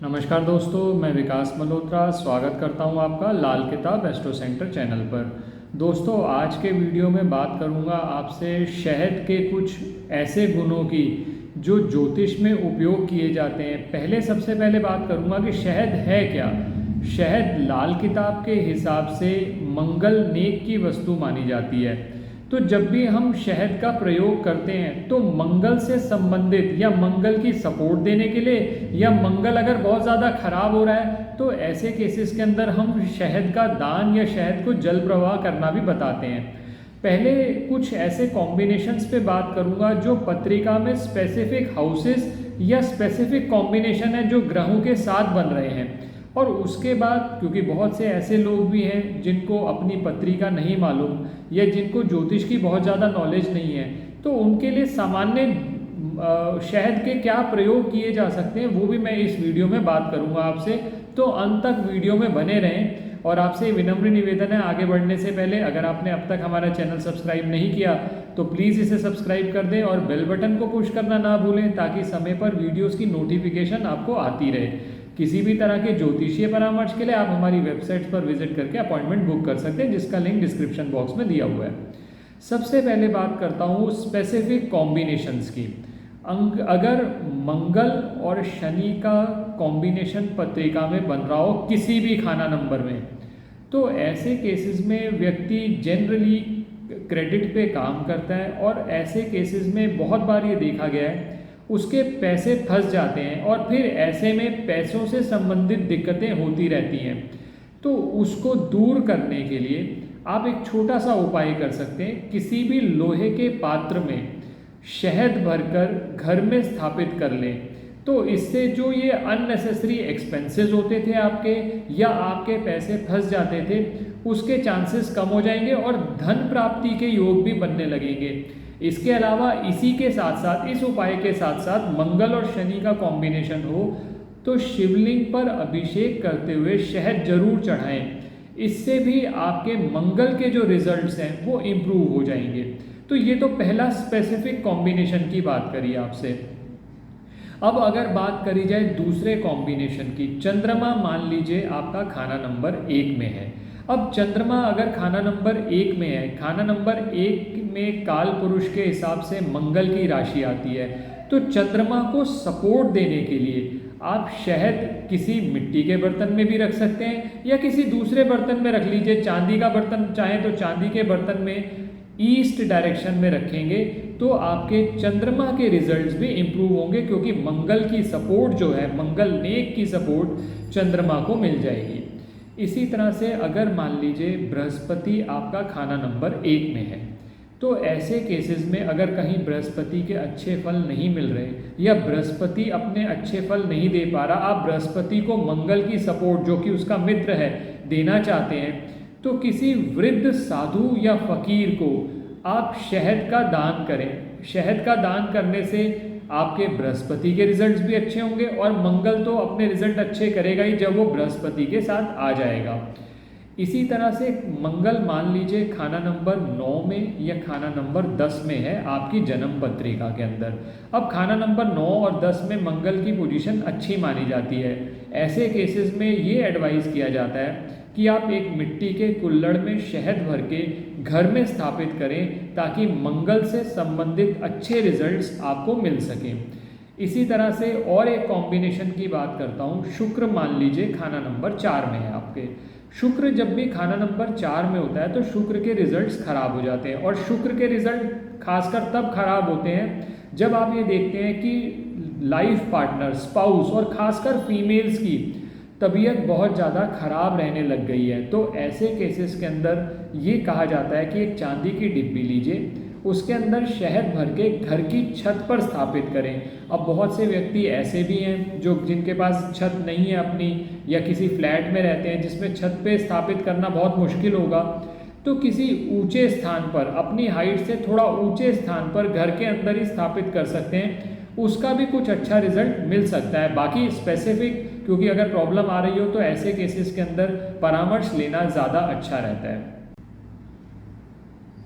नमस्कार दोस्तों, मैं विकास मल्होत्रा स्वागत करता हूं आपका लाल किताब एस्ट्रो सेंटर चैनल पर। दोस्तों, आज के वीडियो में बात करूंगा आपसे शहद के कुछ ऐसे गुणों की जो ज्योतिष में उपयोग किए जाते हैं। सबसे पहले बात करूंगा कि शहद है क्या। शहद लाल किताब के हिसाब से मंगल नेक की वस्तु मानी जाती है। तो जब भी हम शहद का प्रयोग करते हैं तो मंगल से संबंधित या मंगल की सपोर्ट देने के लिए, या मंगल अगर बहुत ज़्यादा खराब हो रहा है तो ऐसे केसेस के अंदर हम शहद का दान या शहद को जल प्रवाह करना भी बताते हैं। पहले कुछ ऐसे कॉम्बिनेशंस पे बात करूंगा जो पत्रिका में स्पेसिफिक हाउसेस या स्पेसिफिक कॉम्बिनेशन है जो ग्रहों के साथ बन रहे हैं। और उसके बाद, क्योंकि बहुत से ऐसे लोग भी हैं जिनको अपनी पत्रिका नहीं मालूम या जिनको ज्योतिष की बहुत ज़्यादा नॉलेज नहीं है, तो उनके लिए सामान्य शहद के क्या प्रयोग किए जा सकते हैं वो भी मैं इस वीडियो में बात करूंगा आपसे। तो अंत तक वीडियो में बने रहें। और आपसे विनम्र निवेदन है, आगे बढ़ने से पहले अगर आपने अब तक हमारा चैनल सब्सक्राइब नहीं किया तो प्लीज़ इसे सब्सक्राइब कर दें और बेल बटन को पुश करना ना भूलें, ताकि समय पर वीडियोस की नोटिफिकेशन आपको आती रहे। किसी भी तरह के ज्योतिषीय परामर्श के लिए आप हमारी वेबसाइट पर विजिट करके अपॉइंटमेंट बुक कर सकते हैं, जिसका लिंक डिस्क्रिप्शन बॉक्स में दिया हुआ है। सबसे पहले बात करता हूँ स्पेसिफिक कॉम्बिनेशंस की। अगर मंगल और शनि का कॉम्बिनेशन पत्रिका में बन रहा हो किसी भी खाना नंबर में, तो ऐसे केसेस में व्यक्ति जनरली क्रेडिट पे काम करता है। और ऐसे केसेस में बहुत बार ये देखा गया है उसके पैसे फंस जाते हैं और फिर ऐसे में पैसों से संबंधित दिक्कतें होती रहती हैं। तो उसको दूर करने के लिए आप एक छोटा सा उपाय कर सकते हैं। किसी भी लोहे के पात्र में शहद भरकर घर में स्थापित कर लें, तो इससे जो ये अननेसेसरी एक्सपेंसेस होते थे आपके, या आपके पैसे फंस जाते थे, उसके चांसेस कम हो जाएंगे और धन प्राप्ति के योग भी बनने लगेंगे। इसके अलावा इसी के साथ साथ, इस उपाय के साथ साथ मंगल और शनि का कॉम्बिनेशन हो तो शिवलिंग पर अभिषेक करते हुए शहद जरूर चढ़ाएं। इससे भी आपके मंगल के जो रिजल्ट्स हैं वो इम्प्रूव हो जाएंगे। तो ये तो पहला स्पेसिफिक कॉम्बिनेशन की बात करी आपसे। अब अगर बात करी जाए दूसरे कॉम्बिनेशन की, चंद्रमा मान लीजिए आपका खाना नंबर 1 में है। अब चंद्रमा अगर खाना नंबर 1 में है, खाना नंबर 1 में काल पुरुष के हिसाब से मंगल की राशि आती है, तो चंद्रमा को सपोर्ट देने के लिए आप शहद किसी मिट्टी के बर्तन में भी रख सकते हैं या किसी दूसरे बर्तन में रख लीजिए। चांदी का बर्तन चाहे तो चांदी के बर्तन में ईस्ट डायरेक्शन में रखेंगे तो आपके चंद्रमा के रिजल्ट्स भी इम्प्रूव होंगे, क्योंकि मंगल की सपोर्ट जो है, मंगल नेक की सपोर्ट चंद्रमा को मिल जाएगी। इसी तरह से अगर मान लीजिए बृहस्पति आपका खाना नंबर 1 में है, तो ऐसे केसेस में अगर कहीं बृहस्पति के अच्छे फल नहीं मिल रहे या बृहस्पति अपने अच्छे फल नहीं दे पा रहा, आप बृहस्पति को मंगल की सपोर्ट जो कि उसका मित्र है देना चाहते हैं, तो किसी वृद्ध साधु या फकीर को आप शहद का दान करें। शहद का दान करने से आपके बृहस्पति के रिजल्ट्स भी अच्छे होंगे और मंगल तो अपने रिजल्ट अच्छे करेगा ही जब वो बृहस्पति के साथ आ जाएगा। इसी तरह से मंगल मान लीजिए खाना नंबर 9 में या खाना नंबर 10 में है आपकी जन्म पत्रिका के अंदर। अब खाना नंबर 9 और 10 में मंगल की पोजीशन अच्छी मानी जाती है। ऐसे केसेस में ये एडवाइस किया जाता है कि आप एक मिट्टी के कुल्हड़ में शहद भर के घर में स्थापित करें, ताकि मंगल से संबंधित अच्छे रिजल्ट्स आपको मिल सकें। इसी तरह से और एक कॉम्बिनेशन की बात करता हूँ। शुक्र मान लीजिए खाना नंबर 4 में है आपके। शुक्र जब भी खाना नंबर 4 में होता है तो शुक्र के रिजल्ट्स खराब हो जाते हैं। और शुक्र के रिजल्ट खासकर तब खराब होते हैं जब आप ये देखते हैं कि लाइफ पार्टनर, स्पाउस और खासकर फीमेल्स की तबीयत बहुत ज़्यादा खराब रहने लग गई है। तो ऐसे केसेस के अंदर ये कहा जाता है कि एक चांदी की डिब्बी लीजिए, उसके अंदर शहद भर के घर की छत पर स्थापित करें। अब बहुत से व्यक्ति ऐसे भी हैं जो जिनके पास छत नहीं है अपनी, या किसी फ्लैट में रहते हैं जिसमें छत पे स्थापित करना बहुत मुश्किल होगा, तो किसी ऊंचे स्थान पर, अपनी हाइट से थोड़ा ऊंचे स्थान पर घर के अंदर ही स्थापित कर सकते हैं। उसका भी कुछ अच्छा रिजल्ट मिल सकता है। बाकी स्पेसिफिक, क्योंकि अगर प्रॉब्लम आ रही हो तो ऐसे केसेस के अंदर परामर्श लेना ज़्यादा अच्छा रहता है।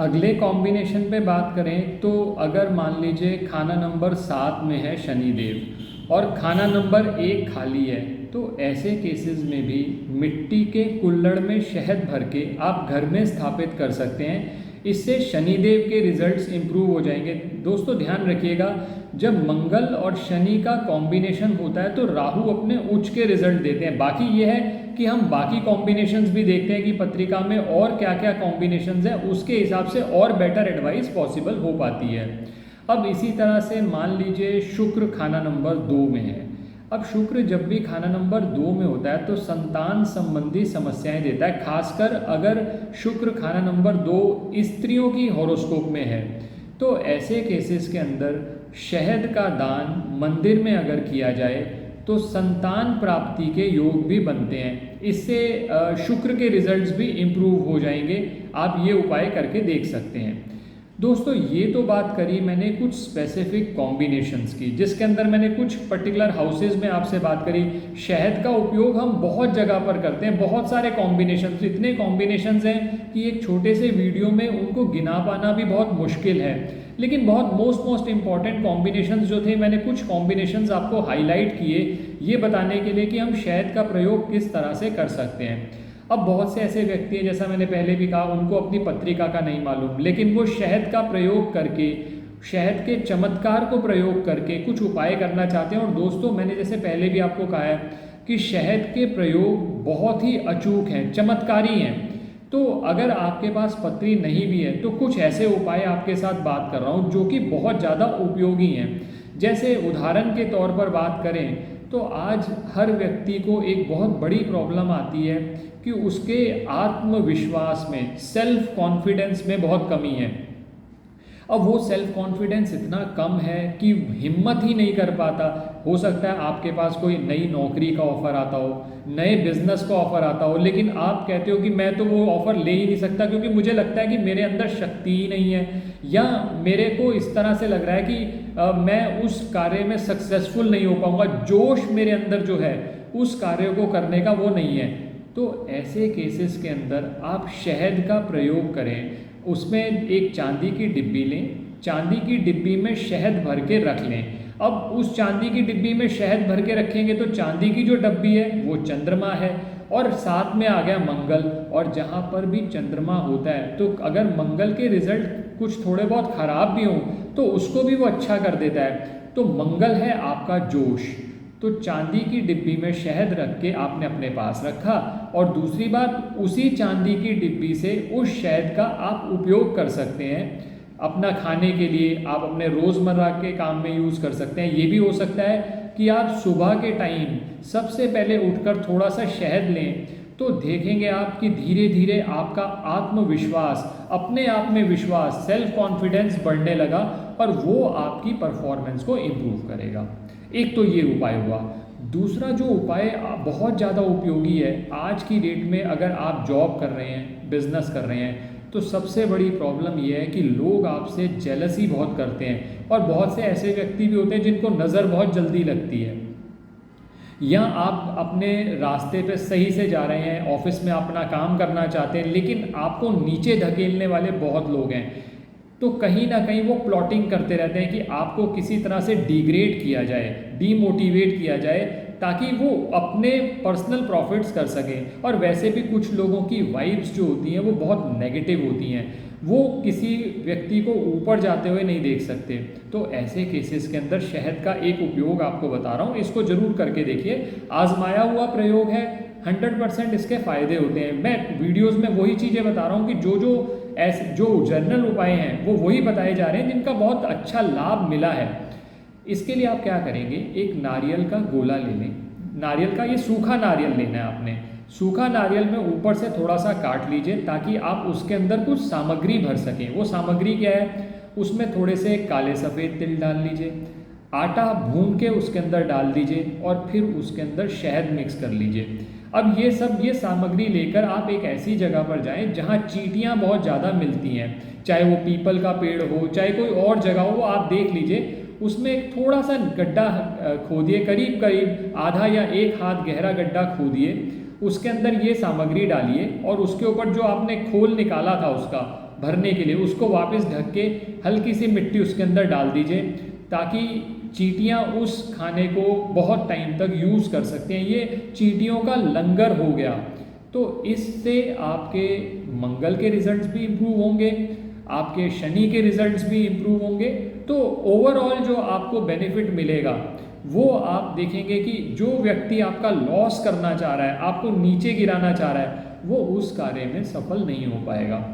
अगले कॉम्बिनेशन पे बात करें तो अगर मान लीजिए खाना नंबर 7 में है शनिदेव, और खाना नंबर 1 खाली है, तो ऐसे केसेस में भी मिट्टी के कुल्हड़ में शहद भर के आप घर में स्थापित कर सकते हैं। इससे शनिदेव के रिजल्ट्स इम्प्रूव हो जाएंगे। दोस्तों ध्यान रखिएगा, जब मंगल और शनि का कॉम्बिनेशन होता है तो राहु अपने उच्च के रिजल्ट देते हैं। बाकी ये है कि हम बाकी कॉम्बिनेशंस भी देखते हैं कि पत्रिका में और क्या क्या कॉम्बिनेशंस हैं, उसके हिसाब से और बेटर एडवाइस पॉसिबल हो पाती है। अब इसी तरह से मान लीजिए शुक्र खाना नंबर 2 में है। अब शुक्र जब भी खाना नंबर 2 में होता है तो संतान संबंधी समस्याएं देता है, खासकर अगर शुक्र खाना नंबर 2 स्त्रियों की हॉरोस्कोप में है। तो ऐसे केसेस के अंदर शहद का दान मंदिर में अगर किया जाए तो संतान प्राप्ति के योग भी बनते हैं। इससे शुक्र के रिजल्ट्स भी इम्प्रूव हो जाएंगे। आप ये उपाय करके देख सकते हैं। दोस्तों ये तो बात करी मैंने कुछ स्पेसिफिक कॉम्बिनेशंस की, जिसके अंदर मैंने कुछ पर्टिकुलर हाउसेज में आपसे बात करी। शहद का उपयोग हम बहुत जगह पर करते हैं, बहुत सारे कॉम्बिनेशंस, इतने कॉम्बिनेशंस हैं कि एक छोटे से वीडियो में उनको गिना पाना भी बहुत मुश्किल है। लेकिन बहुत मोस्ट इम्पॉर्टेंट कॉम्बिनेशंस जो थे, मैंने कुछ कॉम्बिनेशंस आपको हाईलाइट किए ये बताने के लिए कि हम शहद का प्रयोग किस तरह से कर सकते हैं। अब बहुत से ऐसे व्यक्ति हैं, जैसा मैंने पहले भी कहा, उनको अपनी पत्रिका का नहीं मालूम, लेकिन वो शहद का प्रयोग करके, शहद के चमत्कार को प्रयोग करके कुछ उपाय करना चाहते हैं। और दोस्तों मैंने जैसे पहले भी आपको कहा है कि शहद के प्रयोग बहुत ही अचूक हैं, चमत्कारी हैं। तो अगर आपके पास पत्री नहीं भी है तो कुछ ऐसे उपाय आपके साथ बात कर रहा हूँ जो कि बहुत ज़्यादा उपयोगी हैं। जैसे उदाहरण के तौर पर बात करें तो आज हर व्यक्ति को एक बहुत बड़ी प्रॉब्लम आती है कि उसके आत्मविश्वास में, सेल्फ कॉन्फिडेंस में बहुत कमी है। अब वो सेल्फ कॉन्फिडेंस इतना कम है कि हिम्मत ही नहीं कर पाता। हो सकता है आपके पास कोई नई नौकरी का ऑफ़र आता हो, नए बिजनेस का ऑफ़र आता हो, लेकिन आप कहते हो कि मैं तो वो ऑफ़र ले ही नहीं सकता क्योंकि मुझे लगता है कि मेरे अंदर शक्ति ही नहीं है, या मेरे को इस तरह से लग रहा है कि मैं उस कार्य में सक्सेसफुल नहीं हो पाऊँगा, जोश मेरे अंदर जो है उस कार्य को करने का वो नहीं है। तो ऐसे केसेस के अंदर आप शहद का प्रयोग करें। उसमें एक चांदी की डिब्बी लें, चांदी की डिब्बी में शहद भर के रख लें। अब उस चांदी की डिब्बी में शहद भर के रखेंगे तो चांदी की जो डिब्बी है वो चंद्रमा है और साथ में आ गया मंगल, और जहाँ पर भी चंद्रमा होता है तो अगर मंगल के रिजल्ट कुछ थोड़े बहुत ख़राब भी हों तो उसको भी वो अच्छा कर देता है। तो मंगल है आपका जोश। तो चांदी की डिब्बी में शहद रख के आपने अपने पास रखा, और दूसरी बात, उसी चांदी की डिब्बी से उस शहद का आप उपयोग कर सकते हैं अपना खाने के लिए, आप अपने रोज़मर्रा के काम में यूज़ कर सकते हैं। ये भी हो सकता है कि आप सुबह के टाइम सबसे पहले उठकर थोड़ा सा शहद लें, तो देखेंगे आप कि धीरे धीरे आपका आत्मविश्वास, अपने आप में विश्वास, सेल्फ कॉन्फिडेंस बढ़ने लगा और वो आपकी परफॉर्मेंस को इम्प्रूव करेगा। एक तो ये उपाय हुआ। दूसरा जो उपाय बहुत ज़्यादा उपयोगी है आज की डेट में, अगर आप जॉब कर रहे हैं, बिजनेस कर रहे हैं, तो सबसे बड़ी प्रॉब्लम ये है कि लोग आपसे जेलसी बहुत करते हैं, और बहुत से ऐसे व्यक्ति भी होते हैं जिनको नज़र बहुत जल्दी लगती है। या आप अपने रास्ते पे सही से जा रहे हैं, ऑफिस में अपना काम करना चाहते हैं, लेकिन आपको नीचे धकेलने वाले बहुत लोग हैं। तो कहीं ना कहीं वो प्लॉटिंग करते रहते हैं कि आपको किसी तरह से डिग्रेड किया जाए, डीमोटिवेट किया जाए, ताकि वो अपने पर्सनल प्रॉफिट्स कर सकें। और वैसे भी कुछ लोगों की वाइब्स जो होती हैं वो बहुत नेगेटिव होती हैं, वो किसी व्यक्ति को ऊपर जाते हुए नहीं देख सकते। तो ऐसे केसेस के अंदर शहद का एक उपयोग आपको बता रहा हूँ, इसको ज़रूर करके देखिए। आजमाया हुआ प्रयोग है, 100% इसके फ़ायदे होते हैं। मैं वीडियोज़ में वही चीज़ें बता रहा हूँ कि जो जनरल उपाय हैं वो वही बताए जा रहे हैं जिनका बहुत अच्छा लाभ मिला है। इसके लिए आप क्या करेंगे, एक नारियल का गोला ले लें। नारियल का, ये सूखा नारियल लेना है आपने। सूखा नारियल में ऊपर से थोड़ा सा काट लीजिए ताकि आप उसके अंदर कुछ सामग्री भर सकें। वो सामग्री क्या है, उसमें थोड़े से काले सफ़ेद तिल डाल लीजिए, आटा भून के उसके अंदर डाल दीजिए, और फिर उसके अंदर शहद मिक्स कर लीजिए। अब ये सामग्री लेकर आप एक ऐसी जगह पर जाएं जहां चींटियां बहुत ज़्यादा मिलती हैं, चाहे वो पीपल का पेड़ हो, चाहे कोई और जगह हो, आप देख लीजिए। उसमें एक थोड़ा सा गड्ढा खोदिए, करीब करीब आधा या 1 हाथ गहरा गड्ढा खोदिए, उसके अंदर ये सामग्री डालिए, और उसके ऊपर जो आपने खोल निकाला था उसका भरने के लिए, उसको वापस ढक के हल्की सी मिट्टी उसके अंदर डाल दीजिए, ताकि चींटियाँ उस खाने को बहुत टाइम तक यूज़ कर सकते हैं। ये चींटियों का लंगर हो गया। तो इससे आपके मंगल के रिजल्ट्स भी इम्प्रूव होंगे, आपके शनि के रिजल्ट्स भी इम्प्रूव होंगे। तो ओवरऑल जो आपको बेनिफिट मिलेगा वो आप देखेंगे कि जो व्यक्ति आपका लॉस करना चाह रहा है, आपको नीचे गिराना चाह रहा है, वो उस कार्य में सफल नहीं हो पाएगा।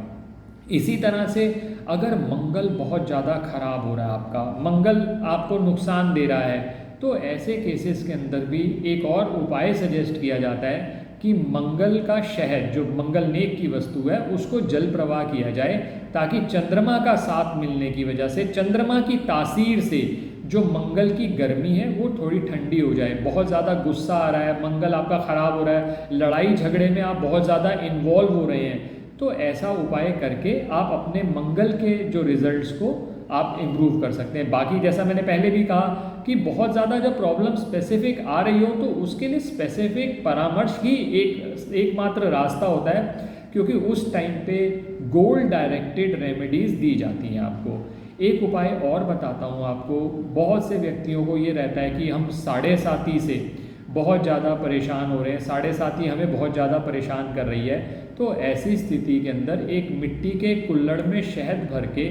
इसी तरह से अगर मंगल बहुत ज़्यादा खराब हो रहा है, आपका मंगल आपको नुकसान दे रहा है, तो ऐसे केसेस के अंदर भी एक और उपाय सजेस्ट किया जाता है कि मंगल का शहद, जो मंगल नेक की वस्तु है, उसको जल प्रवाह किया जाए, ताकि चंद्रमा का साथ मिलने की वजह से, चंद्रमा की तासीर से जो मंगल की गर्मी है वो थोड़ी ठंडी हो जाए। बहुत ज़्यादा गुस्सा आ रहा है, मंगल आपका ख़राब हो रहा है, लड़ाई झगड़े में आप बहुत ज़्यादा इन्वॉल्व हो रहे हैं, तो ऐसा उपाय करके आप अपने मंगल के जो रिजल्ट्स को आप इम्प्रूव कर सकते हैं। बाकी जैसा मैंने पहले भी कहा कि बहुत ज़्यादा जब प्रॉब्लम स्पेसिफिक आ रही हो तो उसके लिए स्पेसिफिक परामर्श ही एकमात्र रास्ता होता है, क्योंकि उस टाइम पे गोल डायरेक्टेड रेमेडीज़ दी जाती हैं आपको। एक उपाय और बताता हूँ आपको। बहुत से व्यक्तियों को ये रहता है कि हम साढ़े साथी से बहुत ज़्यादा परेशान हो रहे हैं, साढ़े साथी हमें बहुत ज़्यादा परेशान कर रही है। तो ऐसी स्थिति के अंदर एक मिट्टी के कुल्हड़ में शहद भर के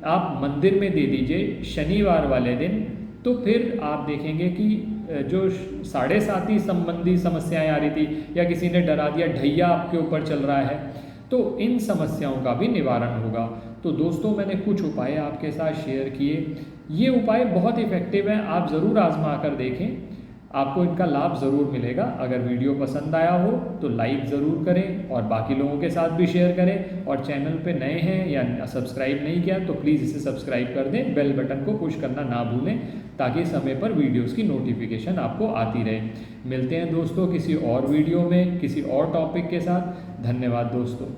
आप मंदिर में दे दीजिए शनिवार वाले दिन। तो फिर आप देखेंगे कि जो साढ़े साथी संबंधी समस्याएं आ रही थी, या किसी ने डरा दिया, ढैया आपके ऊपर चल रहा है, तो इन समस्याओं का भी निवारण होगा। तो दोस्तों, मैंने कुछ उपाय आपके साथ शेयर किए। ये उपाय बहुत इफ़ेक्टिव हैं, आप ज़रूर आजमा कर देखें, आपको इनका लाभ ज़रूर मिलेगा। अगर वीडियो पसंद आया हो तो लाइक ज़रूर करें और बाकी लोगों के साथ भी शेयर करें। और चैनल पे नए हैं या सब्सक्राइब नहीं किया तो प्लीज़ इसे सब्सक्राइब कर दें, बेल बटन को पुश करना ना भूलें, ताकि समय पर वीडियोस की नोटिफिकेशन आपको आती रहे। मिलते हैं दोस्तों किसी और वीडियो में किसी और टॉपिक के साथ। धन्यवाद दोस्तों।